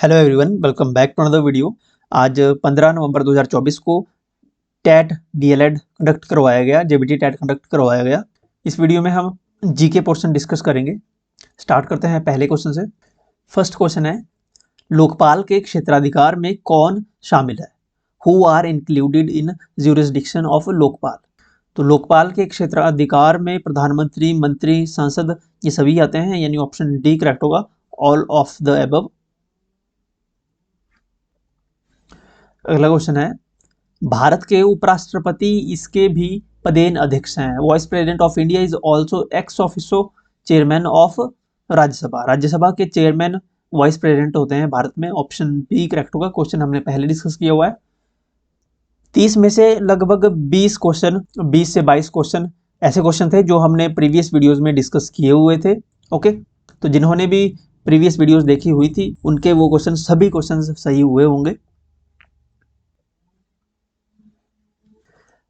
Hello everyone, welcome back to another video. आज 15 नवंबर 2024 को TET DElEd conduct करवाया गया, जेबीटी टैट कंडक्ट करवाया गया। इस वीडियो में हम जीके पोर्शन डिस्कस करेंगे। स्टार्ट करते हैं पहले क्वेश्चन से। फर्स्ट क्वेश्चन है, लोकपाल के क्षेत्राधिकार में कौन शामिल है? Who are included in jurisdiction of Lokpal? तो लोकपाल के क्षेत्राधिकार में प्रधानमंत्री, मंत्री, सांसद ये सभी आते हैं, यानी ऑप्शन डी करेक्ट होगा, ऑल ऑफ द एबव। अगला क्वेश्चन है, भारत के उपराष्ट्रपति इसके भी पदेन अध्यक्ष हैं। Vice president of India is also x officio chairman of Rajya Sabha. Rajya Sabha के चेयरमैन वाइस प्रेसिडेंट होते हैं भारत में। ऑप्शन बी करेक्ट होगा। क्वेश्चन हमने पहले डिस्कस किया हुआ है। 30 में से लगभग 20 क्वेश्चन, 20 से 22 क्वेश्चन ऐसे क्वेश्चन थे जो हमने प्रीवियस वीडियोस में डिस्कस किए हुए थे। ओके, तो जिन्होंने भी प्रीवियस वीडियोस देखी हुई थी उनके वो क्वेश्चन, सभी क्वेश्चन सही हुए होंगे।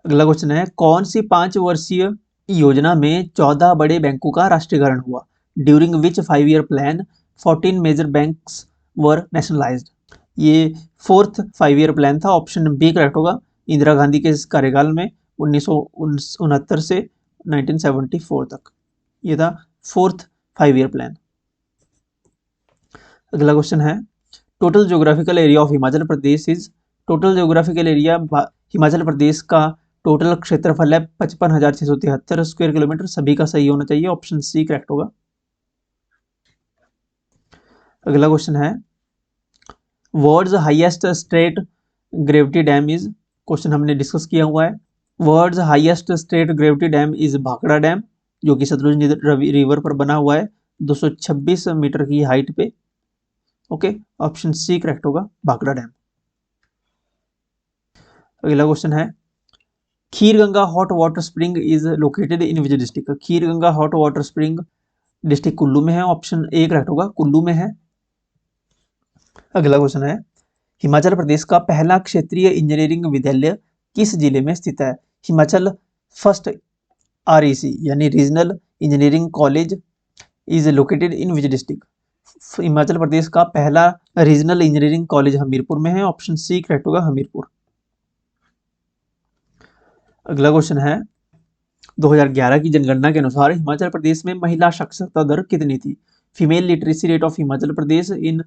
अगला क्वेश्चन है, कौन सी 5 वर्षीय योजना में 14 बड़े बैंकों का राष्ट्रीयकरण हुआ? During which 5 year plan 14 major banks were nationalized? ये फोर्थ 5 ईयर प्लान था। ऑप्शन बी करेक्ट होगा। इंदिरा गांधी के कार्यकाल में 1969 से 1974 तक ये था फोर्थ 5 ईयर प्लान। अगला क्वेश्चन है, total geographical area of Himachal Pradesh is? Total geographical area Himachal Pradesh का टोटल क्षेत्रफल है 55,673 स्क्वायर किलोमीटर। सभी का सही होना चाहिए। ऑप्शन सी करेक्ट होगा। अगला क्वेश्चन है, world's highest straight gravity dam is? Question हमने डिस्कस किया हुआ है। World's highest straight gravity dam is Bhakra dam, जो कि सतलुज रिवर पर बना हुआ है 226 मीटर की हाइट पे। ओके, ऑप्शन सी करेक्ट होगा, भाखड़ा डैम। अगला क्वेश्चन है, Kheer Ganga hot water spring is located in which district? Kheer Ganga hot water spring district Kullu में है। ऑप्शन ए करेक्ट होगा, कुल्लू में है। अगला क्वेश्चन है, हिमाचल प्रदेश का पहला क्षेत्रीय इंजीनियरिंग विद्यालय किस जिले में स्थित है? हिमाचल फर्स्ट आरईसी यानी regional engineering college is located in which district? Himachal Pradesh का पहला रीजनल इंजीनियरिंग कॉलेज हमीरपुर में है। ऑप्शन सी करेक्ट होगा, हमीरपुर। अगला क्वेश्चन है, 2011 की जनगणना के अनुसार हिमाचल प्रदेश में महिला साक्षरता दर कितनी थी? Female literacy rate of Himachal Pradesh in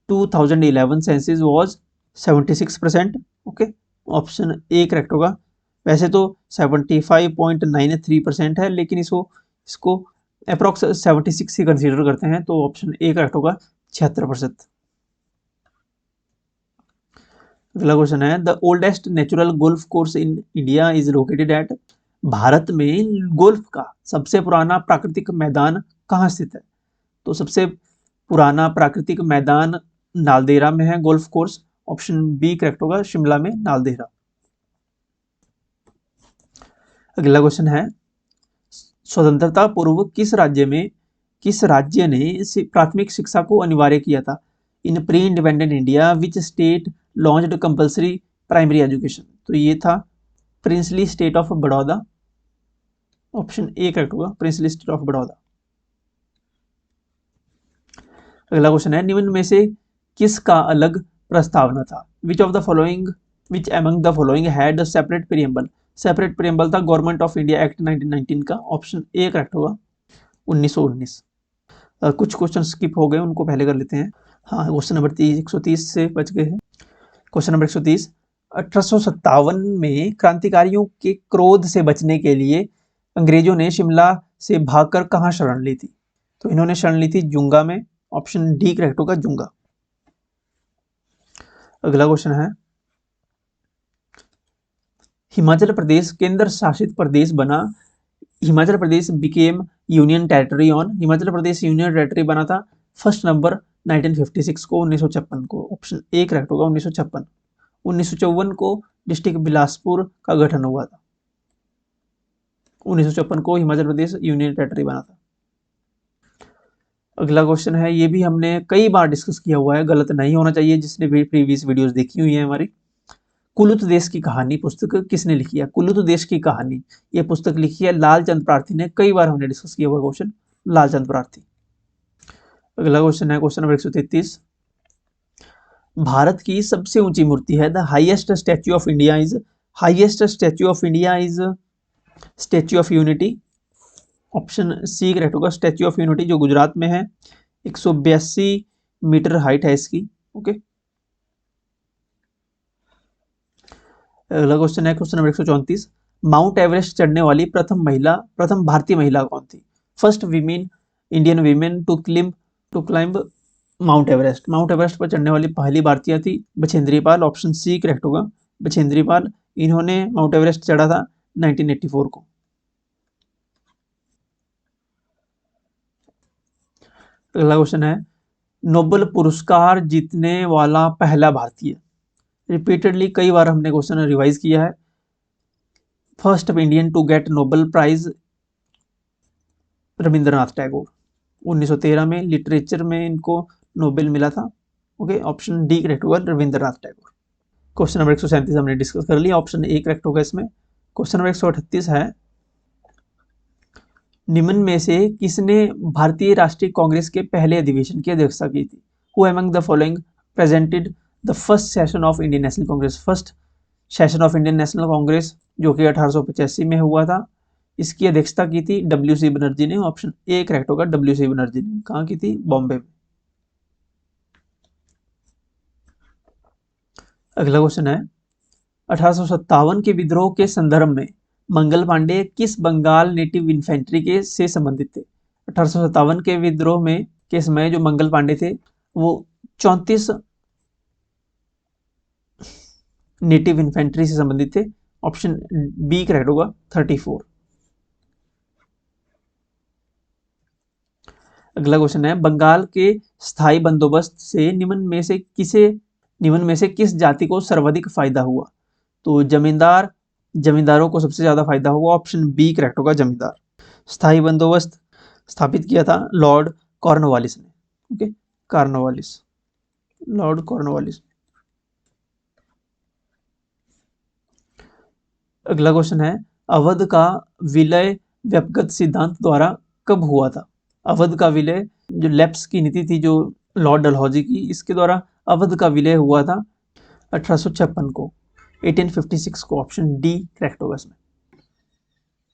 2011 census was 76%। Okay, option A correct होगा। वैसे तो 75.93% है, लेकिन इसको अप्रोक्स 76 ही कंसीडर करते हैं, तो ऑप्शन ए करेक्ट होगा, 76%। अगला क्वेश्चन है, the oldest natural golf course in India is located at? Bharat में गोल्फ का सबसे पुराना प्राकृतिक मैदान कहाँ स्थित है? तो सबसे पुराना प्राकृतिक मैदान नालदेहरा में है, golf course. Option B correct होगा, शिमला में नालदेहरा। अगला क्वेश्चन है, स्वतंत्रता पूर्व किस राज्य ने प्राथमिक शिक्षा को अनिवार्य किया था? इन pre independent India which state launched compulsory primary education? तो ये था princely state of Baroda. Option A correct होगा, प्रिंसली स्टेट ऑफ बड़ौदा। अगला क्वेश्चन है, निम्न में से किसका अलग प्रस्तावना था? Which among the following had separate preamble? Separate preamble था गवर्नमेंट ऑफ इंडिया एक्ट 1919 का। ऑप्शन ए करेक्ट होगा, 1919। कुछ क्वेश्चन स्किप हो गए, उनको पहले कर लेते हैं। हाँ, क्वेश्चन नंबर 130 से बच गए हैं। क्वेश्चन नंबर 130, 1857 में क्रांतिकारियों के क्रोध से बचने के लिए अंग्रेजों ने शिमला से भागकर कहाँ शरण ली थी? तो इन्होंने शरण ली थी जुंगा में। ऑप्शन डी करेक्ट होगा, जुंगा। अगला क्वेश्चन है, हिमाचल प्रदेश केंद्र शासित प्रदेश बना। Himachal Pradesh became union territory on? Himachal Pradesh union territory बना था 1 नवंबर 1956 को, 1956 को। ऑप्शन ए करेक्ट होगा, 1956। 1954 को डिस्ट्रिक्ट बिलासपुर का गठन हुआ था। 1954 को हिमाचल प्रदेश यूनियन टेरिटरी बना था। अगला क्वेश्चन है, ये भी हमने कई बार डिस्कस किया हुआ है, गलत नहीं होना चाहिए जिसने भी प्रीवियस वीडियोस देखी हुई है हमारी। कुलुत देश की कहानी पुस्तक किसने लिखी है? कुलुत देश की कहानी ये पुस्तक लिखी है लालचंद प्रार्थी ने। कई बार हमने डिस्कस किया हुआ क्वेश्चन, लालचंद प्रार्थी। अगला क्वेश्चन है, क्वेश्चन नंबर 133, भारत की सबसे ऊंची मूर्ति है, the highest statue of India is, highest statue of India is statue of unity. Option C correct होगा, स्टैच्यू ऑफ यूनिटी जो गुजरात में है, 182 मीटर हाइट है इसकी। ओके, अगला क्वेश्चन है क्वेश्चन नंबर 134, माउंट एवरेस्ट चढ़ने वाली प्रथम भारतीय महिला कौन थी? First women, Indian women to climb Mount Everest, Mount Everest पर चढ़ने वाली पहली भारतीय थी Bachendri Pal. Option C correct होगा, बछेंद्री पाल। इन्होंने माउंट एवरेस्ट चढ़ा था 1984 को। अगला क्वेश्चन है, नोबेल पुरस्कार जीतने वाला पहला भारतीय। रिपीटेडली कई बार हमने क्वेश्चन रिवाइज किया है। First Indian to get Nobel prize Rabindranath Tagore, 1913 में लिटरेचर में इनको नोबेल मिला था। ओके, ऑप्शन डी करेक्ट होगा, रविंद्रनाथ टैगोर। क्वेश्चन नंबर 137 हमने डिस्कस कर लिया, ऑप्शन ए करेक्ट होगा इसमें। क्वेश्चन नंबर 138 है, निम्न में से किसने भारतीय राष्ट्रीय कांग्रेस के पहले अधिवेशन की अध्यक्षता की थी? Who among the following presented the first session of Indian national Congress, first session of Indian national Congress जो कि 1885 में हुआ था, इसकी अध्यक्षता की थी डब्ल्यू.सी. बनर्जी ने। ऑप्शन ए करेक्ट होगा, डब्ल्यू.सी. बनर्जी ने। कहाँ की थी? बॉम्बे में। अगला क्वेश्चन है, 1857 के विद्रोह के संदर्भ में मंगल पांडे किस बंगाल नेटिव इन्फेंट्री के से संबंधित थे? 1857 के विद्रोह में के समय जो मंगल पांडे थे वो 34 नेटिव इन्फेंट्री से संबंधित थे। ऑप्शन बी करेक्ट होगा, 34। अगला क्वेश्चन है, बंगाल के स्थायी बंदोबस्त से निम्न में से किस जाति को सर्वाधिक फायदा हुआ? तो जमींदारों को सबसे ज्यादा फायदा हुआ। ऑप्शन बी करेक्ट होगा, जमींदार। स्थायी बंदोबस्त स्थापित किया था लॉर्ड कॉर्नवालिस ने। Okay, Lord Cornwallis. अगला क्वेश्चन है, अवध का विलय व्यक्तिगत सिद्धांत द्वारा कब हुआ था? अवध का विलय जो लेप्स की नीति थी जो लॉर्ड डलहौजी की, इसके द्वारा अवध का विलय हुआ था 1856 को, 1856 को। ऑप्शन डी करेक्ट होगा इसमें।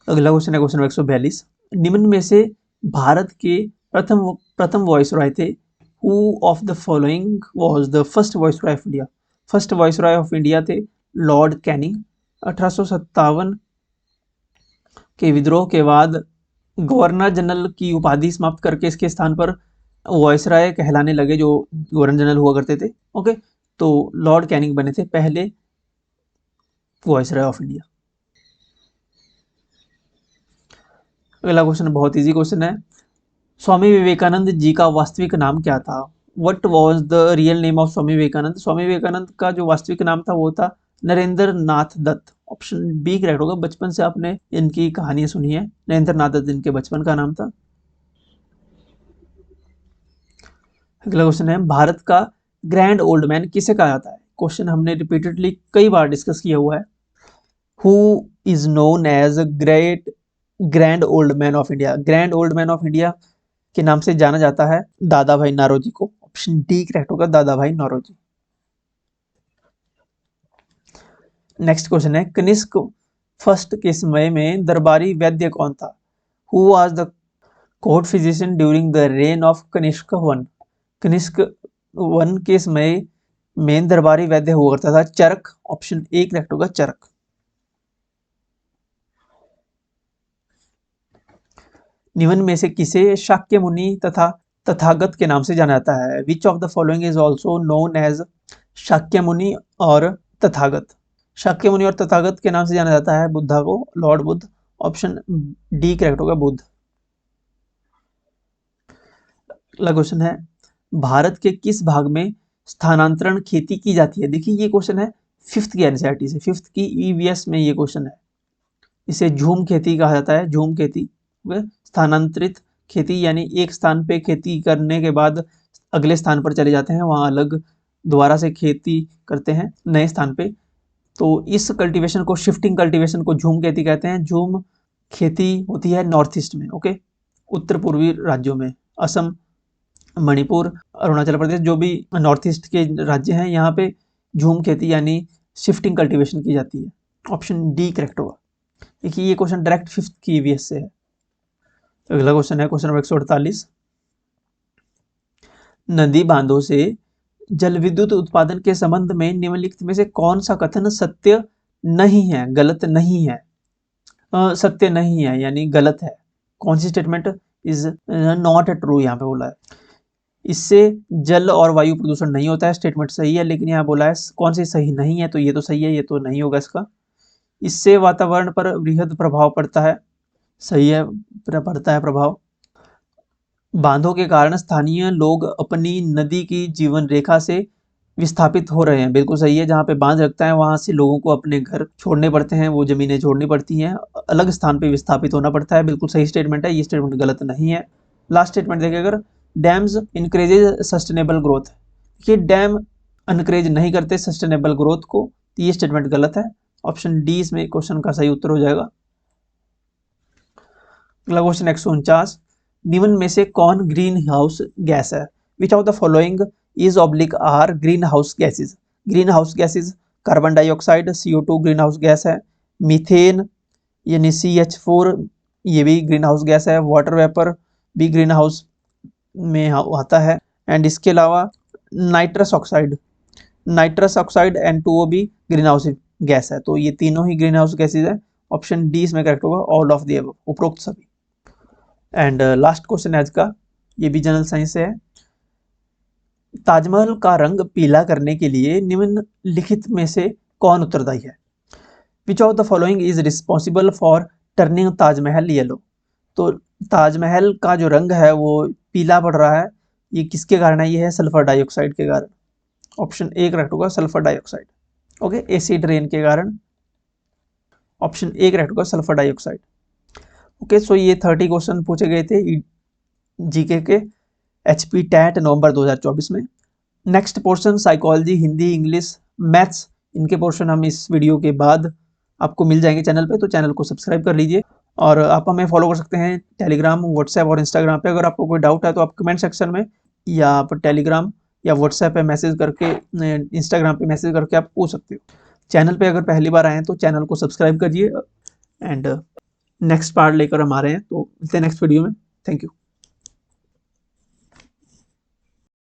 अगला क्वेश्चन है क्वेश्चन नंबर 142, निम्न में से भारत के प्रथम वॉइसरॉय थे। Who of the following was the first viceroy of India? First viceroy of India थे लॉर्ड कैनिंग। 1857 के विद्रोह के बाद गवर्नर जनरल की उपाधि समाप्त करके इसके स्थान पर वॉइसरॉय कहलाने लगे जो गवर्नर जनरल हुआ करते थे। ओके, तो लॉर्ड कैनिंग बने थे पहले वॉइसरॉय ऑफ इंडिया। अगला क्वेश्चन बहुत इजी क्वेश्चन है, स्वामी विवेकानंद जी का वास्तविक नाम क्या था? What was the real name of Swami Vivekananda? Swami Vivekananda का जो वास्तविक नाम था वो था Narendra Nath Datta. Option B correct होगा, बचपन से आपने इनकी कहानियां सुनी है। नरेंद्र नाथ दत्त इनके बचपन का नाम था। अगला क्वेश्चन है, भारत का ग्रैंड ओल्ड मैन किसे कहा जाता है? क्वेश्चन हमने रिपीटेडली कई बार डिस्कस किया हुआ है। Who is known as grand old man of India? Grand old man of India के नाम से जाना जाता है दादा भाई नौरोजी को। ऑप्शन डी करेक्ट होगा, दादा भाई नौरोजी। नेक्स्ट क्वेश्चन है, कनिष्क फर्स्ट के समय में दरबारी वैद्य कौन था? Who was the court physician during the reign of Kanishka one? Kanishka one के समय में दरबारी वैद्य हुआ करता था चरक। ऑप्शन ए करेक्ट होगा, चरक। निम्न में से किसे शाक्य मुनि तथा तथागत के नाम से जाना जाता है? Which of the following is also known as Shakya Muni और तथागत? शाक्य मुनि और तथागत के नाम से जाना जाता है बुद्धा को, Lord Buddha. Option D correct होगा, बुद्ध। अगला क्वेश्चन है, भारत के किस भाग में स्थानांतरण खेती की जाती है? देखिए ये क्वेश्चन है 5th की एनसीईआरटी से, 5th की ईवीएस में ये क्वेश्चन है। इसे झूम खेती कहा जाता है, झूम खेती। स्थानांतरित खेती यानी एक स्थान पे खेती करने के बाद अगले स्थान पर चले जाते हैं, वहां अलग दोबारा से खेती करते हैं नए स्थान पे। तो इस कल्टीवेशन को, शिफ्टिंग कल्टीवेशन को झूम खेती कहते हैं। झूम खेती होती है नॉर्थ ईस्ट में। ओके, उत्तर पूर्वी राज्यों में, असम, मणिपुर, अरुणाचल प्रदेश, जो भी नॉर्थ ईस्ट के राज्य हैं, यहाँ पे झूम खेती यानी शिफ्टिंग कल्टीवेशन की जाती है। ऑप्शन डी करेक्ट होगा। देखिए ये क्वेश्चन डायरेक्ट 5th की ईवीएस से है। अगला क्वेश्चन है क्वेश्चन नंबर 148। नदी बांधों से जल विद्युत उत्पादन के संबंध में निम्नलिखित में से कौन सा कथन सत्य नहीं है, गलत नहीं है? सत्य नहीं है यानी गलत है। कौन सी स्टेटमेंट इज नॉट ट्रू यहाँ पे बोला है। इससे जल और वायु प्रदूषण नहीं होता है, स्टेटमेंट सही है, लेकिन यहाँ बोला है कौन सी सही नहीं है, तो ये तो सही है, ये तो नहीं होगा इसका। इससे वातावरण पर वृहद प्रभाव पड़ता है, सही है, पड़ता है प्रभाव। बांधों के कारण स्थानीय लोग अपनी नदी की जीवन रेखा से विस्थापित हो रहे हैं, बिल्कुल सही है। जहाँ पे बांध रखता है वहां से लोगों को अपने घर छोड़ने पड़ते हैं, वो जमीनें छोड़नी पड़ती हैं, अलग स्थान पे विस्थापित होना पड़ता है, बिल्कुल सही स्टेटमेंट है, ये स्टेटमेंट गलत नहीं है। लास्ट स्टेटमेंट देखिए, अगर डैम्स इनक्रेजेज सस्टेनेबल ग्रोथ, ये डैम इनक्रेज नहीं करते सस्टेनेबल ग्रोथ को, तो ये स्टेटमेंट गलत है। ऑप्शन डी इसमें क्वेश्चन का सही उत्तर हो जाएगा। अगला क्वेश्चन 149। निम्न में से कौन ग्रीन हाउस गैस है? Which of the following is oblique are green house gases? Green house gases carbon dioxide CO2 green house gas है, मीथेन यानी CH4 ये भी ग्रीन हाउस गैस है, वाटर वेपर भी ग्रीन हाउस में आता है, एंड इसके अलावा नाइट्रस ऑक्साइड N2O भी ग्रीन हाउस गैस है। तो ये तीनों ही ग्रीन हाउस गैसेज है। ऑप्शन डी इसमें करेक्ट होगा, ऑल ऑफ द अबव, उपरोक्त सभी। एंड लास्ट क्वेश्चन आज का, ये भी जनरल साइंस से है। ताजमहल का रंग पीला करने के लिए निम्नलिखित में से कौन उत्तरदायी है? Which of the following is responsible for turning Taj Mahal yellow? तो ताजमहल का जो रंग है वो पीला पड़ रहा है, ये किसके कारण है? ये है सल्फर डाइऑक्साइड के कारण। ऑप्शन ए करेक्ट होगा, sulphur dioxide. Okay, acid rain के कारण। ऑप्शन ए करेक्ट होगा, सल्फर डाइऑक्साइड। ओके, सो ये 30 क्वेश्चन पूछे गए थे जीके के HP टैट नवंबर 2024 में। Next portion psychology, Hindi, English, maths, इनके पोर्शन हम इस वीडियो के बाद आपको मिल जाएंगे चैनल पे, तो चैनल को सब्सक्राइब कर लीजिए। और आप हमें फॉलो कर सकते हैं टेलीग्राम, व्हाट्सएप और इंस्टाग्राम पे। अगर आपको कोई डाउट है तो आप कमेंट सेक्शन में या आप टेलीग्राम या व्हाट्सएप पे मैसेज करके, इंस्टाग्राम पे मैसेज करके आप पूछ सकते हो। चैनल पे अगर पहली बार आए हैं तो चैनल को सब्सक्राइब करिए। एंड नेक्स्ट पार्ट लेकर हम आ रहे हैं, तो मिलते हैं नेक्स्ट वीडियो में। Thank you.